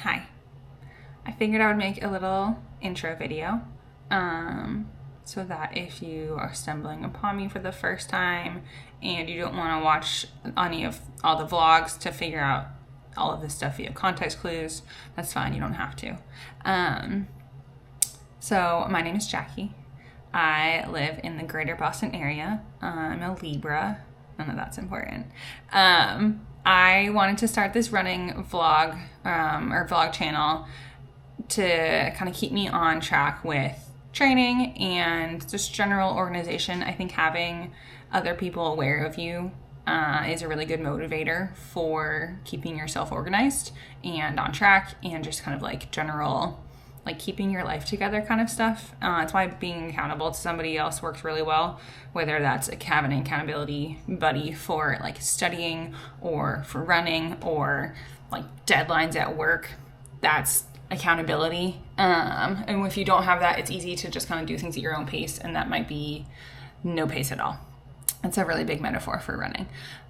Hi. I figured I would make a little intro video so that if you are stumbling upon me for the first time and you don't want to watch any of all the vlogs to figure out all of this stuff via context clues, that's fine. You don't have to. So my name is Jackie. I live in the greater Boston area. I'm a Libra. None of that's important. I wanted to start this running vlog or vlog channel to kind of keep me on track with training and just general organization. I think having other people aware of you is a really good motivator for keeping yourself organized and on track and just kind of like general, like keeping your life together kind of stuff. That's why being accountable to somebody else works really well, whether that's having an accountability buddy for like studying or for running or like deadlines at work. That's accountability. And if you don't have that, it's easy to just kind of do things at your own pace, and that might be no pace at all. That's a really big metaphor for running.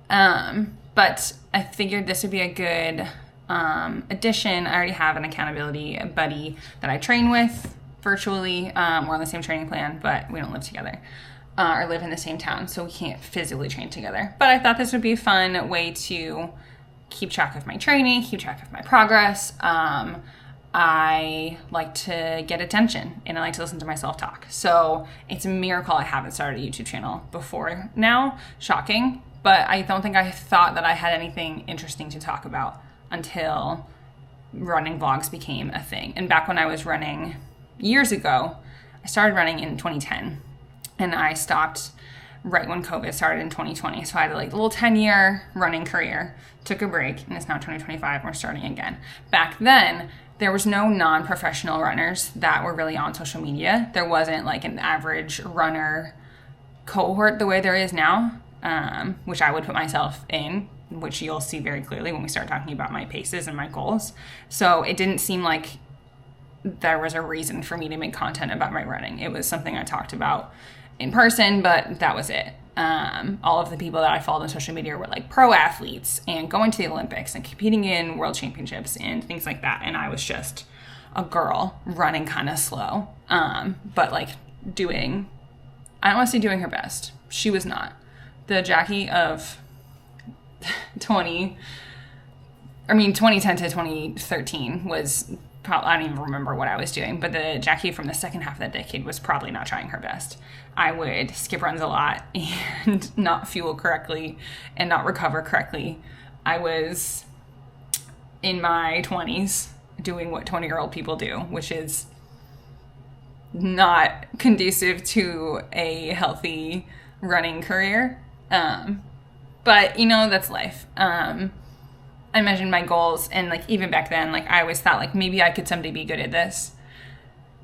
But I figured this would be a good addition. I already have an accountability buddy that I train with virtually. We're on the same training plan, but we don't live together or live in the same town, so we can't physically train together. But I thought this would be a fun way to keep track of my training, keep track of my progress. I like to get attention and I like to listen to myself talk. So it's a miracle I haven't started a YouTube channel before now. Shocking. But I don't think I thought that I had anything interesting to talk about until running vlogs became a thing. And back when I was running years ago, I started running in 2010 and I stopped right when COVID started in 2020. So I had a little 10-year running career, took a break, and it's now 2025 and we're starting again. Back then, there was no non-professional runners that were really on social media. There wasn't like an average runner cohort the way there is now, which I would put myself in, which you'll see very clearly when we start talking about my paces and my goals. So it didn't seem like there was a reason for me to make content about my running. It was something I talked about in person, but that was it. All of the people that I followed on social media were like pro athletes and going to the Olympics and competing in world championships and things like that. And I was just a girl running kind of slow, but like doing, I don't want to say doing her best. She was not. The Jackie of 2010 to 2013 was probably, I don't even remember what I was doing, but the Jackie from the second half of that decade was probably not trying her best. I would skip runs a lot and not fuel correctly and not recover correctly. I was in my 20s doing what 20-year-old people do, which is not conducive to a healthy running career. But that's life. I mentioned my goals, and like even back then, like I always thought like maybe I could someday be good at this,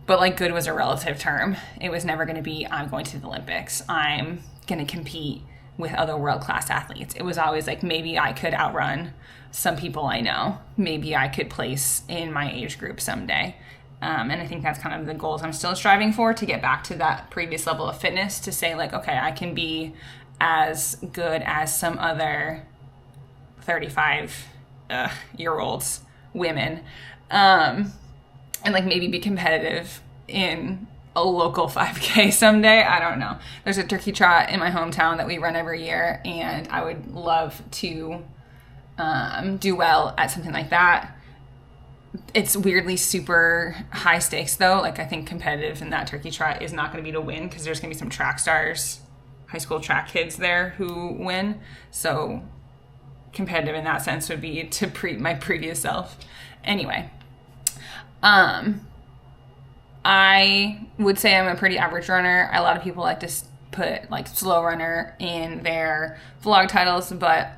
but like good was a relative term. It was never going to be I'm going to the Olympics, I'm going to compete with other world-class athletes. It was always like maybe I could outrun some people I know, maybe I could place in my age group someday. And I think that's kind of the goals I'm still striving for, to get back to that previous level of fitness, to say like, okay, I can be as good as some other 35-year-olds women, and like maybe be competitive in a local 5K someday. I don't know. There's a turkey trot in my hometown that we run every year, and I would love to do well at something like that. It's weirdly super high stakes though. Like I think competitive in that turkey trot is not going to be to win, because there's going to be some track stars, high school track kids there who win. So competitive in that sense would be to my previous self. Anyway, I would say I'm a pretty average runner. A lot of people like to put like slow runner in their vlog titles, but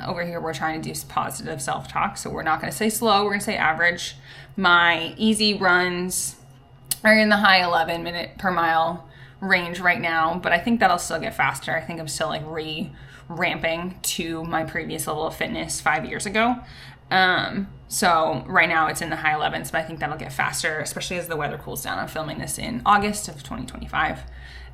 over here we're trying to do positive self-talk, so we're not going to say slow, we're going to say average. My easy runs are in the high 11 minute per mile range right now, but I think that'll still get faster. I think I'm still like ramping to my previous level of fitness 5 years ago. So right now it's in the high 11s, but I think that'll get faster, especially as the weather cools down. I'm filming this in August of 2025.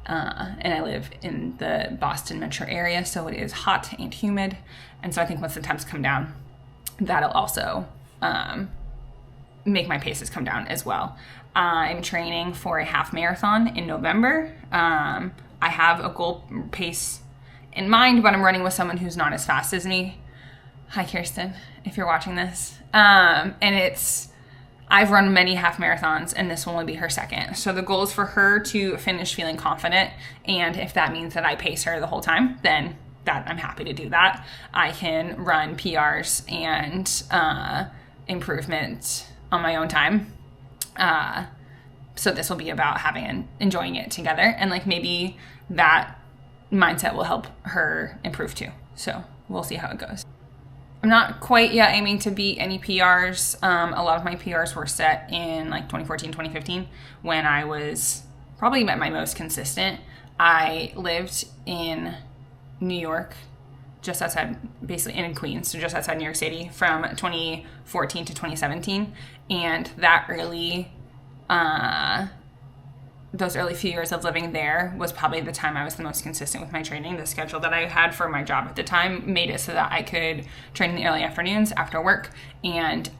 And I live in the Boston metro area, so it is hot and humid. And so I think once the temps come down, that'll also make my paces come down as well. I'm training for a half marathon in November. I have a goal pace in mind, but I'm running with someone who's not as fast as me. Hi, Kirsten, if you're watching this. And I've run many half marathons, and this will only be her second. So the goal is for her to finish feeling confident. And if that means that I pace her the whole time, then I'm happy to do that. I can run PRs and improvement on my own time. So this will be about enjoying it together. And like maybe that mindset will help her improve too. So we'll see how it goes. I'm not quite yet aiming to beat any PRs. A lot of my PRs were set in like 2014, 2015 when I was probably at my most consistent. I lived in New York, just outside, basically in Queens, so just outside New York City from 2014 to 2017. And those early few years of living there was probably the time I was the most consistent with my training. The schedule that I had for my job at the time made it so that I could train in the early afternoons after work and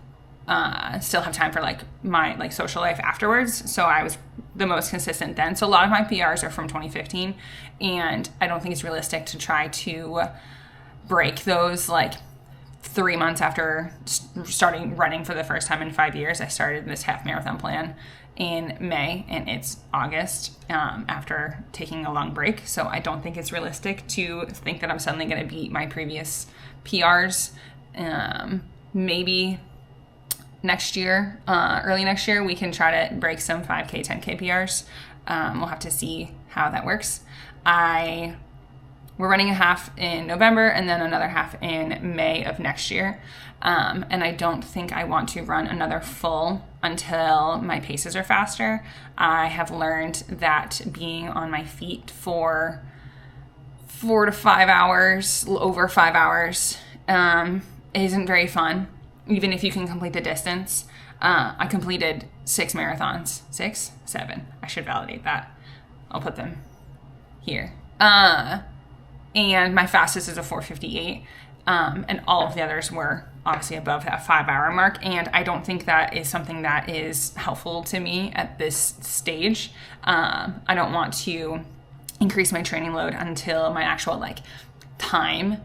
still have time for like my like social life afterwards. So I was the most consistent then. So a lot of my PRs are from 2015, and I don't think it's realistic to try to break those like 3 months after starting running for the first time in 5 years. I started this half marathon plan in May, and it's August after taking a long break. So I don't think it's realistic to think that I'm suddenly going to beat my previous PRs. Maybe next year, early next year, we can try to break some 5K, 10K PRs. We'll have to see how that works. We're running a half in November and then another half in May of next year. And I don't think I want to run another full until my paces are faster. I have learned that being on my feet for 4 to 5 hours, over 5 hours, isn't very fun, even if you can complete the distance. I completed 6 marathons. 6? 7. I should validate that. I'll put them here. And my fastest is a 4:58. And all of the others were obviously above that 5-hour mark. And I don't think that is something that is helpful to me at this stage. I don't want to increase my training load until my actual like time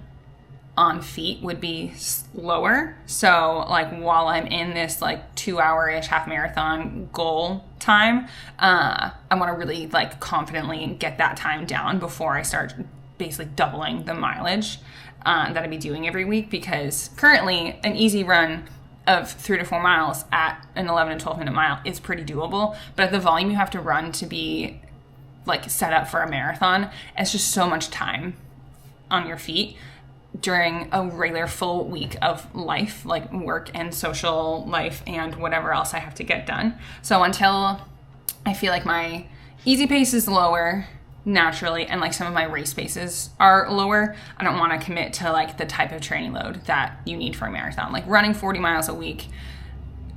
on feet would be lower. So like while I'm in this like 2-hour-ish half marathon goal time, I want to really like confidently get that time down before I start basically doubling the mileage that I'd be doing every week, because currently an easy run of 3 to 4 miles at an 11 to 12 minute mile is pretty doable. But at the volume you have to run to be like set up for a marathon, it's just so much time on your feet during a regular full week of life, like work and social life and whatever else I have to get done. So until I feel like my easy pace is lower naturally and like some of my race paces are lower, I don't want to commit to like the type of training load that you need for a marathon. Like running 40 miles a week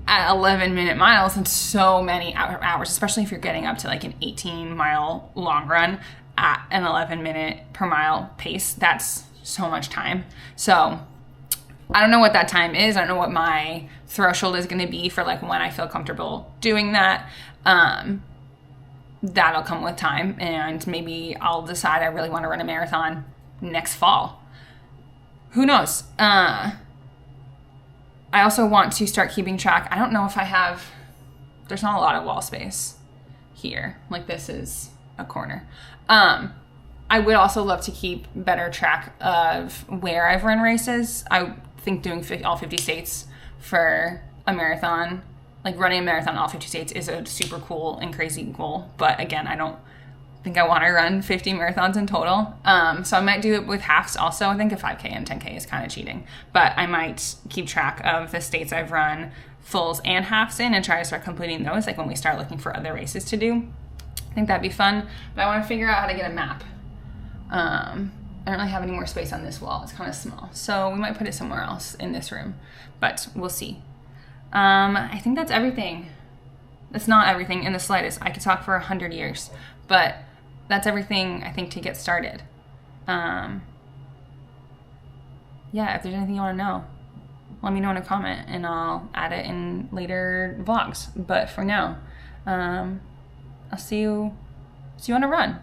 at 11-minute miles and so many hours, especially if you're getting up to like an 18-mile long run at an 11-minute per mile pace, that's so much time. So I don't know what that time is. I don't know what my threshold is going to be for like when I feel comfortable doing that. That'll come with time, and maybe I'll decide I really want to run a marathon next fall. Who knows? I also want to start keeping track. I don't know if there's not a lot of wall space here. Like this is a corner. I would also love to keep better track of where I've run races. I think doing all 50 states for a marathon, like running a marathon in all 50 states, is a super cool and crazy goal. But again, I don't think I want to run 50 marathons in total. So I might do it with halves also. I think a 5K and 10K is kind of cheating. But I might keep track of the states I've run fulls and halves in and try to start completing those, like when we start looking for other races to do. I think that'd be fun. But I want to figure out how to get a map. I don't really have any more space on this wall. It's kind of small. So we might put it somewhere else in this room. But we'll see. I think that's everything. That's not everything in the slightest. I could talk for 100 years. But that's everything, I think, to get started. Yeah, if there's anything you want to know. let me know in a comment and I'll add it in later vlogs. But for now, I'll see you on a run.